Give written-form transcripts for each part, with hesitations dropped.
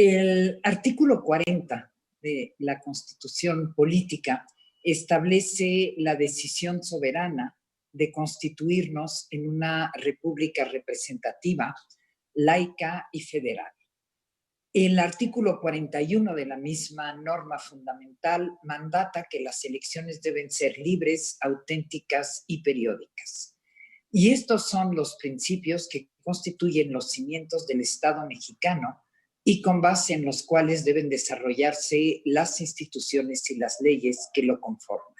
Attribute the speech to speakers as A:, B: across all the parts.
A: El artículo 40 de la Constitución Política establece la decisión soberana de constituirnos en una república representativa, laica y federal. El artículo 41 de la misma norma fundamental mandata que las elecciones deben ser libres, auténticas y periódicas. Y estos son los principios que constituyen los cimientos del Estado mexicano y con base en los cuales deben desarrollarse las instituciones y las leyes que lo conforman.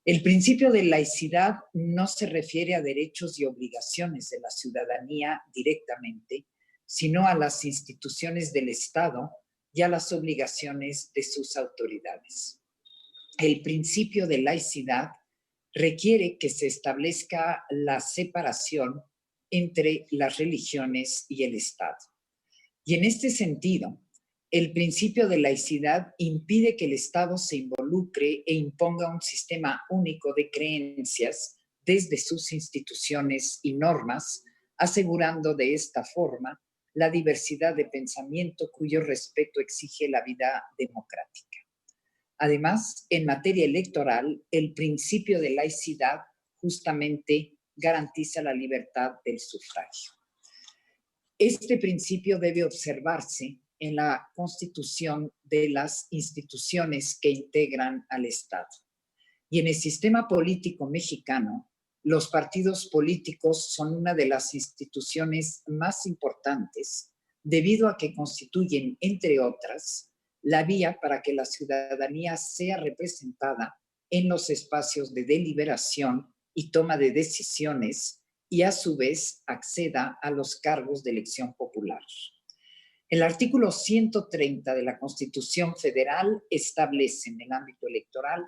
A: El principio de laicidad no se refiere a derechos y obligaciones de la ciudadanía directamente, sino a las instituciones del Estado y a las obligaciones de sus autoridades. El principio de laicidad requiere que se establezca la separación entre las religiones y el Estado. Y en este sentido, el principio de laicidad impide que el Estado se involucre e imponga un sistema único de creencias desde sus instituciones y normas, asegurando de esta forma la diversidad de pensamiento cuyo respeto exige la vida democrática. Además, en materia electoral, el principio de laicidad justamente garantiza la libertad del sufragio. Este principio debe observarse en la constitución de las instituciones que integran al Estado. Y en el sistema político mexicano, los partidos políticos son una de las instituciones más importantes debido a que constituyen, entre otras, la vía para que la ciudadanía sea representada en los espacios de deliberación y toma de decisiones y a su vez acceda a los cargos de elección popular. El artículo 130 de la Constitución Federal establece en el ámbito electoral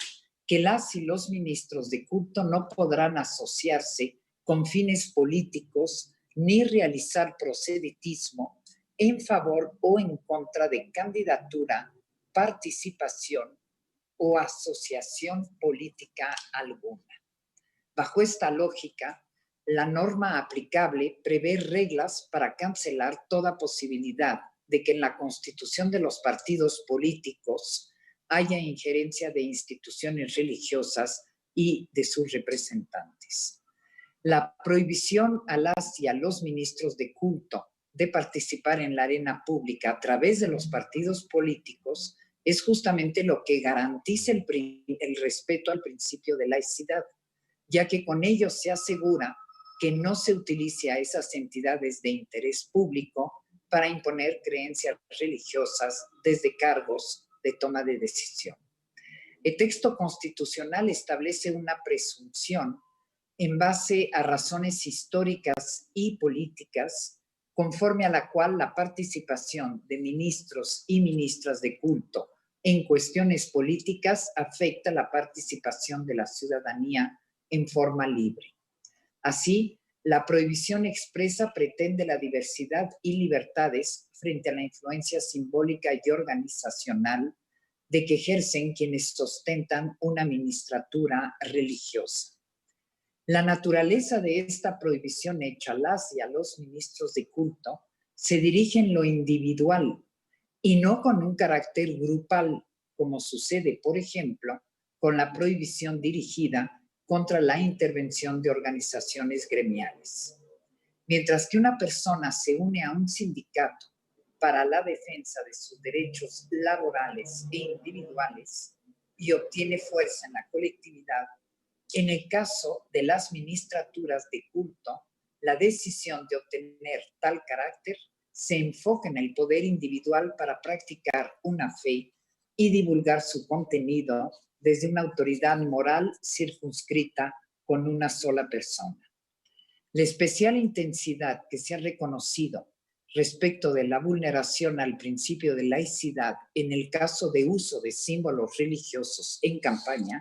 A: que las y los ministros de culto no podrán asociarse con fines políticos ni realizar proselitismo en favor o en contra de candidatura, participación o asociación política alguna. Bajo esta lógica, la norma aplicable prevé reglas para cancelar toda posibilidad de que en la constitución de los partidos políticos haya injerencia de instituciones religiosas y de sus representantes. La prohibición a las y a los ministros de culto de participar en la arena pública a través de los partidos políticos es justamente lo que garantiza el respeto al principio de laicidad, ya que con ello se asegura que no se utilice a esas entidades de interés público para imponer creencias religiosas desde cargos de toma de decisión. El texto constitucional establece una presunción en base a razones históricas y políticas, conforme a la cual la participación de ministros y ministras de culto en cuestiones políticas afecta la participación de la ciudadanía en forma libre. Así, la prohibición expresa pretende la diversidad y libertades frente a la influencia simbólica y organizacional de que ejercen quienes sostentan una ministratura religiosa. La naturaleza de esta prohibición hecha a las y a los ministros de culto se dirige en lo individual y no con un carácter grupal, como sucede, por ejemplo, con la prohibición dirigida contra la intervención de organizaciones gremiales. Mientras que una persona se une a un sindicato para la defensa de sus derechos laborales e individuales y obtiene fuerza en la colectividad, en el caso de las ministraturas de culto, la decisión de obtener tal carácter se enfoca en el poder individual para practicar una fe y divulgar su contenido desde una autoridad moral circunscrita con una sola persona. La especial intensidad que se ha reconocido respecto de la vulneración al principio de laicidad en el caso de uso de símbolos religiosos en campaña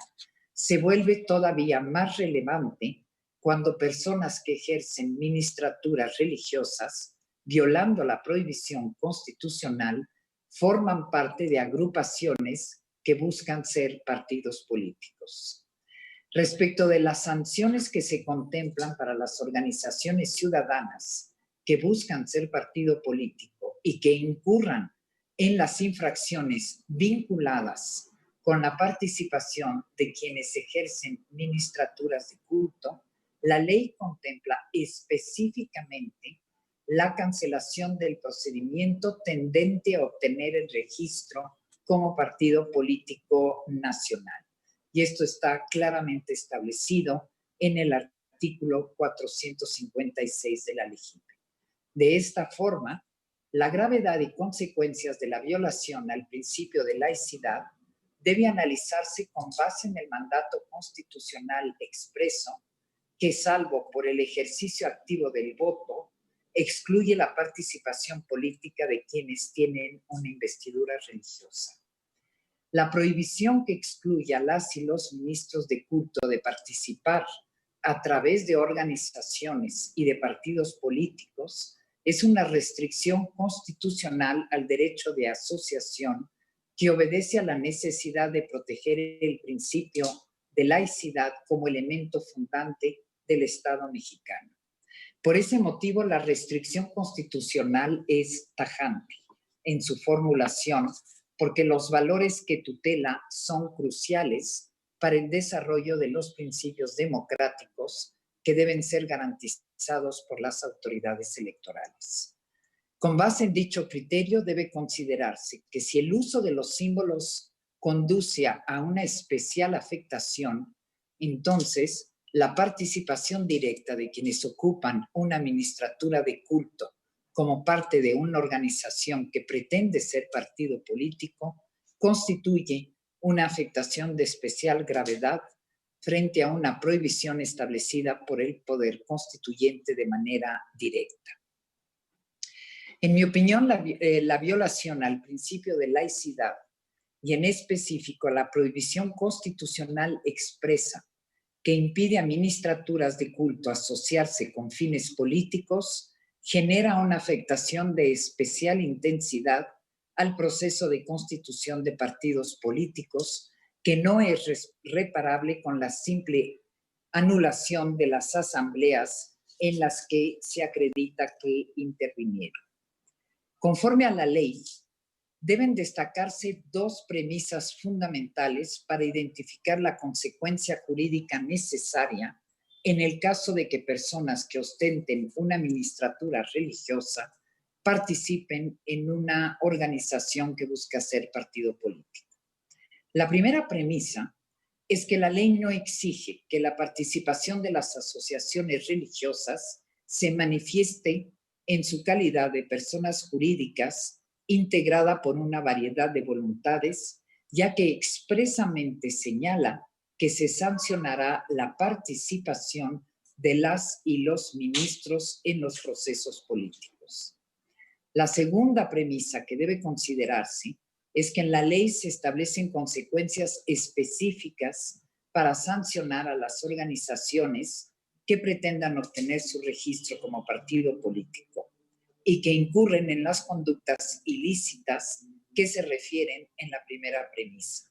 A: se vuelve todavía más relevante cuando personas que ejercen ministraturas religiosas, violando la prohibición constitucional, forman parte de agrupaciones que buscan ser partidos políticos. Respecto de las sanciones que se contemplan para las organizaciones ciudadanas que buscan ser partido político y que incurran en las infracciones vinculadas con la participación de quienes ejercen ministraturas de culto, la ley contempla específicamente la cancelación del procedimiento tendente a obtener el registro como partido político nacional. Y esto está claramente establecido en el artículo 456 de la ley. De esta forma, la gravedad y consecuencias de la violación al principio de laicidad debe analizarse con base en el mandato constitucional expreso que, salvo por el ejercicio activo del voto, excluye la participación política de quienes tienen una investidura religiosa. La prohibición que excluye a las y los ministros de culto de participar a través de organizaciones y de partidos políticos es una restricción constitucional al derecho de asociación que obedece a la necesidad de proteger el principio de laicidad como elemento fundante del Estado mexicano. Por ese motivo, la restricción constitucional es tajante en su formulación, porque los valores que tutela son cruciales para el desarrollo de los principios democráticos que deben ser garantizados por las autoridades electorales. Con base en dicho criterio, debe considerarse que si el uso de los símbolos conduce a una especial afectación, entonces la participación directa de quienes ocupan una ministratura de culto como parte de una organización que pretende ser partido político constituye una afectación de especial gravedad frente a una prohibición establecida por el poder constituyente de manera directa. En mi opinión, la violación al principio de laicidad y en específico la prohibición constitucional expresa que impide a ministraturas de culto asociarse con fines políticos genera una afectación de especial intensidad al proceso de constitución de partidos políticos que no es reparable con la simple anulación de las asambleas en las que se acredita que intervinieron. Conforme a la ley, deben destacarse dos premisas fundamentales para identificar la consecuencia jurídica necesaria en el caso de que personas que ostenten una ministratura religiosa participen en una organización que busca ser partido político. La primera premisa es que la ley no exige que la participación de las asociaciones religiosas se manifieste en su calidad de personas jurídicas integrada por una variedad de voluntades, ya que expresamente señala que se sancionará la participación de las y los ministros en los procesos políticos. La segunda premisa que debe considerarse es que en la ley se establecen consecuencias específicas para sancionar a las organizaciones que pretendan obtener su registro como partido político y que incurren en las conductas ilícitas que se refieren en la primera premisa.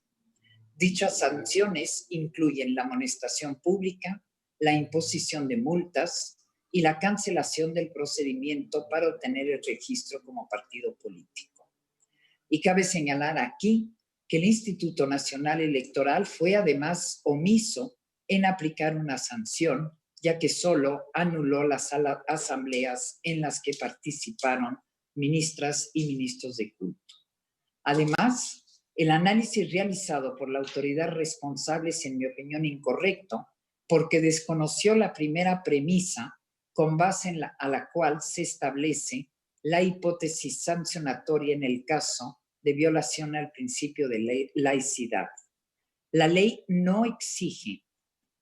A: Dichas sanciones incluyen la amonestación pública, la imposición de multas y la cancelación del procedimiento para obtener el registro como partido político. Y cabe señalar aquí que el Instituto Nacional Electoral fue además omiso en aplicar una sanción, ya que solo anuló las asambleas en las que participaron ministras y ministros de culto. Además, el análisis realizado por la autoridad responsable es, en mi opinión, incorrecto, porque desconoció la primera premisa con base a la cual se establece la hipótesis sancionatoria en el caso de violación al principio de laicidad. La ley no exige,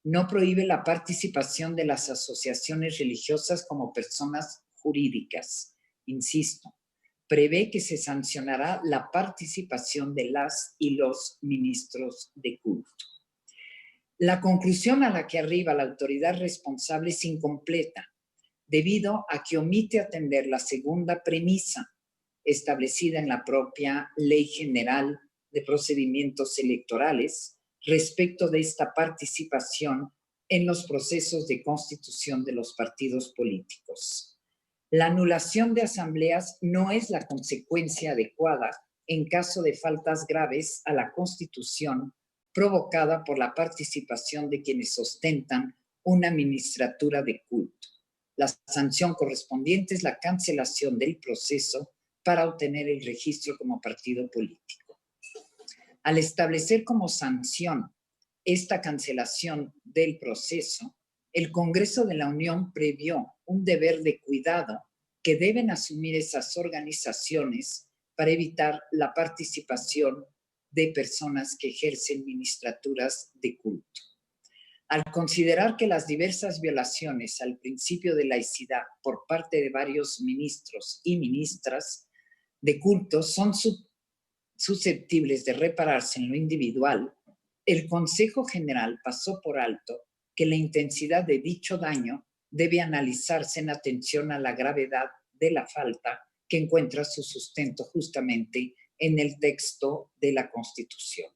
A: no prohíbe la participación de las asociaciones religiosas como personas jurídicas. Insisto, prevé que se sancionará la participación de las y los ministros de culto. La conclusión a la que arriba la autoridad responsable es incompleta, debido a que omite atender la segunda premisa establecida en la propia Ley General de Procedimientos Electorales respecto de esta participación en los procesos de constitución de los partidos políticos. La anulación de asambleas no es la consecuencia adecuada en caso de faltas graves a la Constitución provocada por la participación de quienes ostentan una ministratura de culto. La sanción correspondiente es la cancelación del proceso para obtener el registro como partido político. Al establecer como sanción esta cancelación del proceso, el Congreso de la Unión previó un deber de cuidado que deben asumir esas organizaciones para evitar la participación de personas que ejercen ministraturas de culto. Al considerar que las diversas violaciones al principio de laicidad por parte de varios ministros y ministras de culto son susceptibles de repararse en lo individual, el Consejo General pasó por alto que la intensidad de dicho daño debe analizarse en atención a la gravedad de la falta que encuentra su sustento justamente en el texto de la Constitución.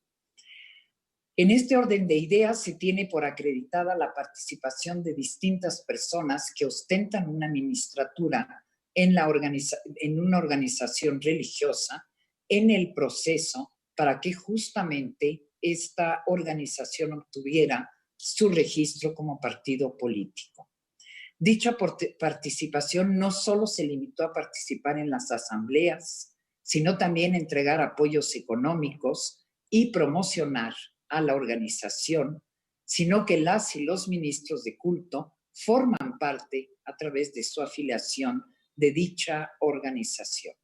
A: En este orden de ideas se tiene por acreditada la participación de distintas personas que ostentan una ministratura en una organización religiosa en el proceso para que justamente esta organización obtuviera su registro como partido político. Dicha participación no solo se limitó a participar en las asambleas, sino también entregar apoyos económicos y promocionar a la organización, sino que las y los ministros de culto forman parte, a través de su afiliación, de dicha organización.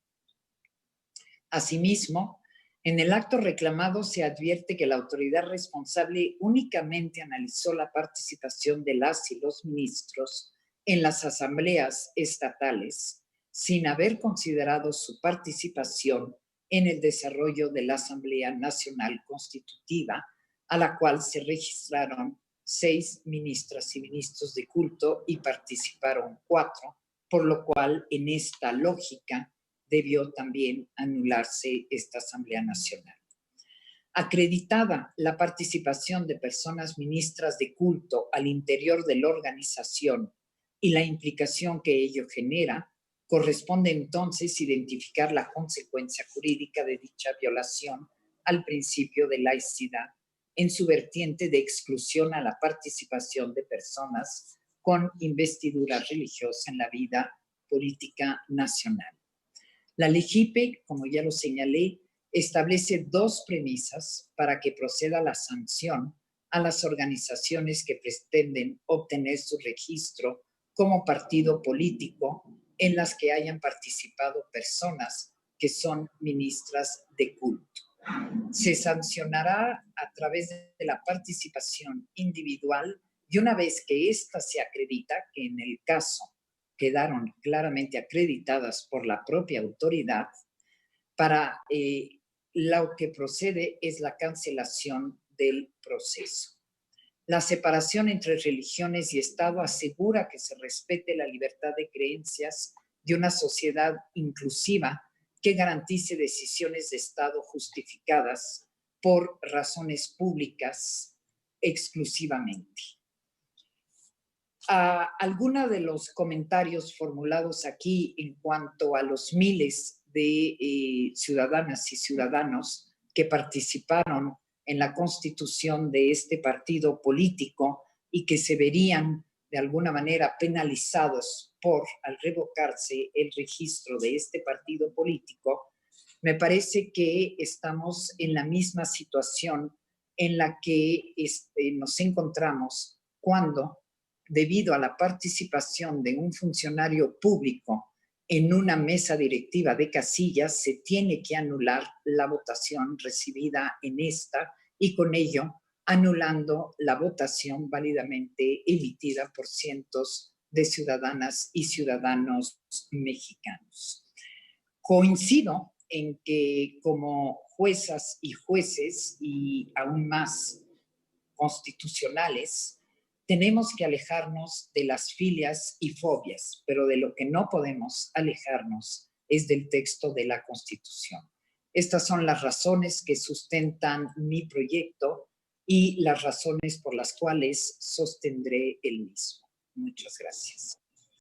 A: Asimismo, en el acto reclamado se advierte que la autoridad responsable únicamente analizó la participación de las y los ministros en las asambleas estatales, sin haber considerado su participación en el desarrollo de la Asamblea Nacional Constitutiva, a la cual se registraron 6 ministras y ministros de culto y participaron 4, por lo cual en esta lógica debió también anularse esta Asamblea Nacional. Acreditada la participación de personas ministras de culto al interior de la organización y la implicación que ello genera, corresponde entonces identificar la consecuencia jurídica de dicha violación al principio de laicidad en su vertiente de exclusión a la participación de personas con investidura religiosa en la vida política nacional. La LEGIPE, como ya lo señalé, establece 2 premisas para que proceda la sanción a las organizaciones que pretenden obtener su registro como partido político en las que hayan participado personas que son ministras de culto. Se sancionará a través de la participación individual y una vez que ésta se acredita, que en el caso quedaron claramente acreditadas por la propia autoridad, para lo que procede es la cancelación del proceso. La separación entre religiones y Estado asegura que se respete la libertad de creencias de una sociedad inclusiva que garantice decisiones de Estado justificadas por razones públicas exclusivamente. Algunos de los comentarios formulados aquí en cuanto a los miles de ciudadanas y ciudadanos que participaron en la constitución de este partido político y que se verían de alguna manera penalizados al revocarse el registro de este partido político, me parece que estamos en la misma situación en la que nos encontramos cuando, debido a la participación de un funcionario público en una mesa directiva de casillas, se tiene que anular la votación recibida en esta y con ello anulando la votación válidamente emitida por cientos de ciudadanas y ciudadanos mexicanos. Coincido en que como juezas y jueces y aún más constitucionales, tenemos que alejarnos de las filias y fobias, pero de lo que no podemos alejarnos es del texto de la Constitución. Estas son las razones que sustentan mi proyecto y las razones por las cuales sostendré el mismo. Muchas gracias.